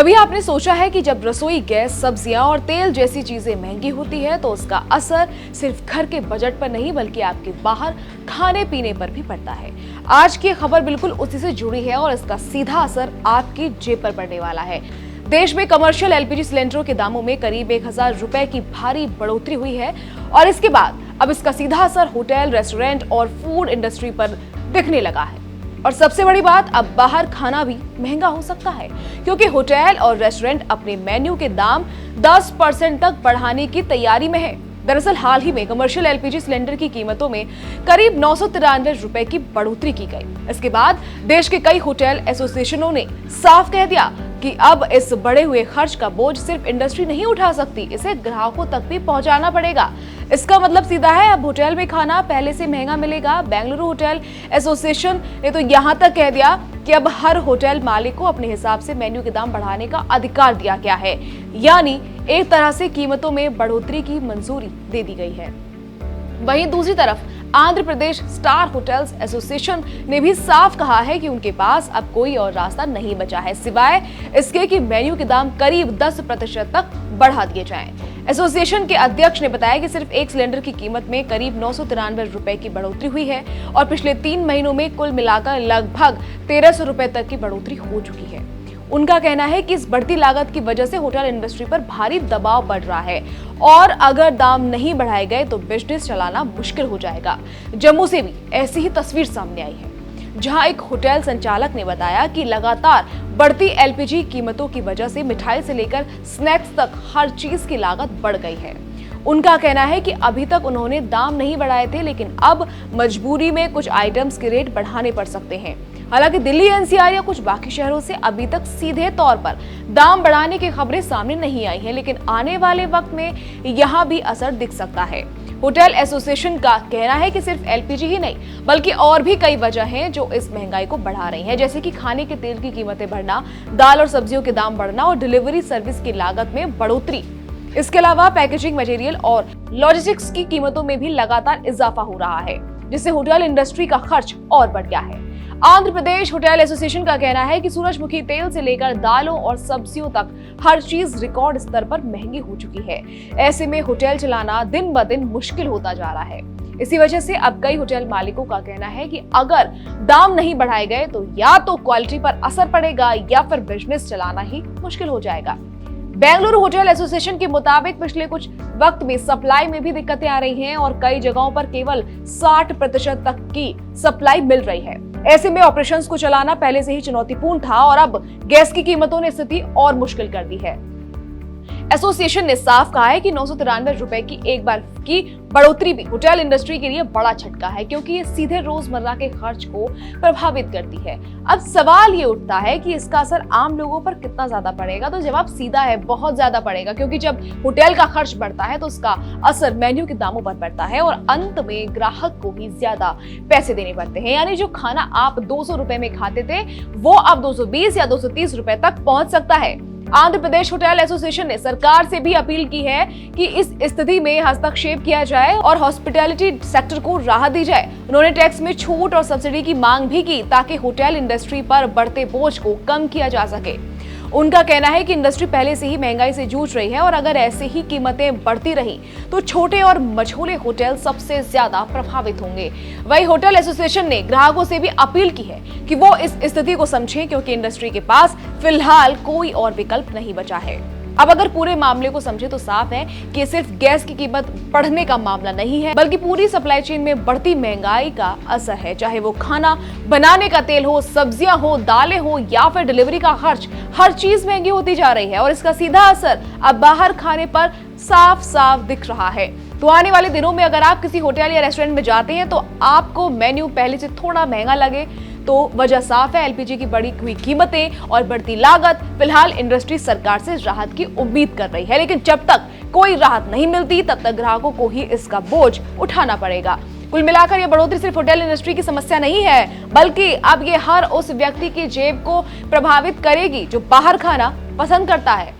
कभी आपने सोचा है कि जब रसोई गैस, सब्जियां और तेल जैसी चीजें महंगी होती है तो उसका असर सिर्फ घर के बजट पर नहीं बल्कि आपके बाहर खाने पीने पर भी पड़ता है। आज की खबर बिल्कुल उसी से जुड़ी है और इसका सीधा असर आपकी जेब पर पड़ने वाला है। देश में कमर्शियल एलपीजी सिलेंडरों के दामों में करीब 1000 रुपए की भारी बढ़ोतरी हुई है और इसके बाद अब इसका सीधा असर होटल, रेस्टोरेंट और फूड इंडस्ट्री पर दिखने लगा है। और सबसे बड़ी बात, अब बाहर खाना भी महंगा हो सकता है क्योंकि होटल और रेस्टोरेंट अपने मेन्यू के दाम 10% तक बढ़ाने की तैयारी में है। दरअसल हाल ही में कमर्शियल एलपीजी सिलेंडर की कीमतों में करीब 993 रुपए की बढ़ोतरी की गई। इसके बाद देश के कई होटल एसोसिएशनों ने साफ कह दिया कि अब इस बढ़े हुए खर्च का बोझ सिर्फ इंडस्ट्री नहीं उठा सकती, इसे ग्राहकों तक भी पहुंचाना पड़ेगा। इसका मतलब सीधा है, अब होटल में खाना पहले से महंगा मिलेगा। बेंगलुरु होटल एसोसिएशन ने तो यहाँ तक कह दिया कि अब हर होटल मालिक को अपने हिसाब से मेन्यू के दाम बढ़ाने का अधिकार दिया गया है, यानी एक तरह से कीमतों में बढ़ोतरी की मंजूरी दे दी गई है। वहीं दूसरी तरफ Andhra Pradesh star hotels association ने भी साफ कहा है कि उनके पास अब कोई और रास्ता नहीं बचा है सिवाय इसके कि मेन्यू के दाम करीब 10% तक बढ़ा दिए जाएं। एसोसिएशन के अध्यक्ष ने बताया कि सिर्फ एक सिलेंडर की कीमत में करीब 993 रुपए की बढ़ोतरी हुई है और पिछले 3 महीनों में कुल मिलाकर लगभग 1300 रुपए तक की बढ़ोतरी हो चुकी है। उनका कहना है कि इस बढ़ती लागत की वजह से होटल इंडस्ट्री पर भारी दबाव बढ़ रहा है और अगर दाम नहीं बढ़ाए गए तो बिजनेस चलाना मुश्किल हो जाएगा। जम्मू से भी ऐसी ही तस्वीर सामने आई है, जहां एक होटल संचालक ने बताया कि लगातार बढ़ती एलपीजी कीमतों की वजह से मिठाई से लेकर स्नैक्स तक हर चीज की लागत बढ़ गई है। उनका कहना है कि अभी तक उन्होंने दाम नहीं बढ़ाए थे, लेकिन अब मजबूरी में कुछ आइटम्स के रेट बढ़ाने पड़ सकते हैं। हालांकि दिल्ली, एनसीआर या कुछ बाकी शहरों से अभी तक सीधे तौर पर दाम बढ़ाने की खबरें सामने नहीं आई हैं, लेकिन आने वाले वक्त में यहां भी असर दिख सकता है। होटल एसोसिएशन का कहना है कि सिर्फ एलपीजी ही नहीं बल्कि और भी कई वजह हैं जो इस महंगाई को बढ़ा रही हैं, जैसे कि खाने के तेल की कीमतें बढ़ना, दाल और सब्जियों के दाम बढ़ना और डिलीवरी सर्विस की लागत में बढ़ोतरी। इसके अलावा पैकेजिंग मटेरियल और लॉजिस्टिक्स की कीमतों में भी लगातार इजाफा हो रहा है, जिससे होटल इंडस्ट्री का खर्च और बढ़ गया है। आंध्र प्रदेश होटल एसोसिएशन का कहना है कि सूरजमुखी तेल से लेकर दालों और सब्जियों तक हर चीज रिकॉर्ड स्तर पर महंगी हो चुकी है। ऐसे में होटल चलाना दिन ब दिन मुश्किल होता जा रहा है। इसी वजह से अब कई होटल मालिकों का कहना है कि अगर दाम नहीं बढ़ाए गए तो या तो क्वालिटी पर असर पड़ेगा या फिर बिजनेस चलाना ही मुश्किल हो जाएगा। बेंगलुरु होटल एसोसिएशन के मुताबिक पिछले कुछ वक्त में सप्लाई में भी दिक्कतें आ रही हैं और कई जगहों पर केवल 60% तक की सप्लाई मिल रही है। ऐसे में ऑपरेशंस को चलाना पहले से ही चुनौतीपूर्ण था और अब गैस की कीमतों ने स्थिति और मुश्किल कर दी है। एसोसिएशन ने साफ कहा है कि 993 रुपए की एक बार की बढ़ोतरी भी होटल इंडस्ट्री के लिए बड़ा झटका है, क्योंकि ये सीधे रोजमर्रा के खर्च को प्रभावित करती है। अब सवाल ये उठता है कि इसका असर आम लोगों पर कितना ज्यादा पड़ेगा। तो जवाब सीधा है, बहुत ज्यादा पड़ेगा, क्योंकि जब होटल का खर्च बढ़ता है तो उसका असर मेन्यू के दामों पर पड़ता है और अंत में ग्राहक को ही ज्यादा पैसे देने पड़ते हैं। यानी जो खाना आप 200 रुपए में खाते थे वो अब 220 या 230 रुपए तक पहुंच सकता है। आंध्र प्रदेश होटल एसोसिएशन ने सरकार से भी अपील की है कि इस स्थिति में हस्तक्षेप किया जाए और हॉस्पिटैलिटी सेक्टर को राहत दी जाए। उन्होंने टैक्स में छूट और सब्सिडी की मांग भी की ताकि होटल इंडस्ट्री पर बढ़ते बोझ को कम किया जा सके। उनका कहना है कि इंडस्ट्री पहले से ही महंगाई से जूझ रही है और अगर ऐसे ही कीमतें बढ़ती रही तो छोटे और मझोले होटल सबसे ज्यादा प्रभावित होंगे। वहीं होटल एसोसिएशन ने ग्राहकों से भी अपील की है कि वो इस स्थिति को समझें, क्योंकि इंडस्ट्री के पास फिलहाल कोई और विकल्प नहीं बचा है। अब अगर पूरे मामले को समझे तो साफ है कि ये सिर्फ गैस की कीमत बढ़ने का मामला नहीं है, बल्कि पूरी सप्लाई चेन में बढ़ती महंगाई का असर है। चाहे वो खाना बनाने का तेल हो, सब्जियां हो, दालें हो या फिर डिलीवरी का खर्च, हर चीज महंगी होती जा रही है और इसका सीधा असर अब बाहर खाने पर साफ साफ दिख रहा है। तो आने वाले दिनों में अगर आप किसी होटल या रेस्टोरेंट में जाते हैं तो आपको मेन्यू पहले से थोड़ा महंगा लगे तो वजह साफ है, एलपीजी की बढ़ी हुई कीमतें और बढ़ती लागत। फिलहाल इंडस्ट्री सरकार से राहत की उम्मीद कर रही है, लेकिन जब तक कोई राहत नहीं मिलती तब तक ग्राहकों को ही इसका बोझ उठाना पड़ेगा। कुल मिलाकर ये बढ़ोतरी सिर्फ होटल इंडस्ट्री की समस्या नहीं है, बल्कि अब ये हर उस व्यक्ति की जेब को प्रभावित करेगी जो बाहर खाना पसंद करता है।